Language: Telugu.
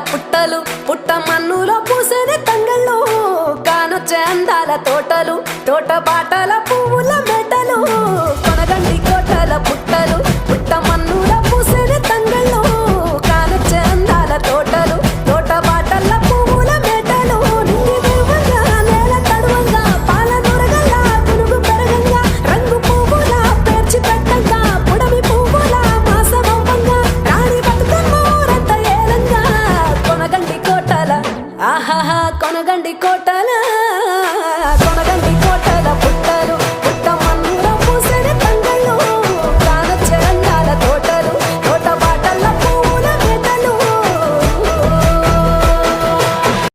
పుట్టలు పుట్ట మన్నులో పూసేది తంగళ్ళు కానొచ్చే అందాల తోటలు తోట బాటల పువ్వుల మెటలు కొనగండి కోటల పుట్టలు పుట్ట మన్నులో పూసేది తంగళ్ళు కానొచ్చే అందాల తోటలు తోట బాటల పువ్వుల మెటలు నింగి దేవంగా నేల తడువంగా పాల నొరగల్లా పునుగు పెరగంగా రంగు పువ్వుల పేర్చి పెట్టంగా పుడమి పువ్వుల మాసవంగా రాణి బతుకమ్మ ఊరంతా ఏలంగా కొనగండి కోటల ఆహాహా కొనగండి కోటల కొనగండి కోట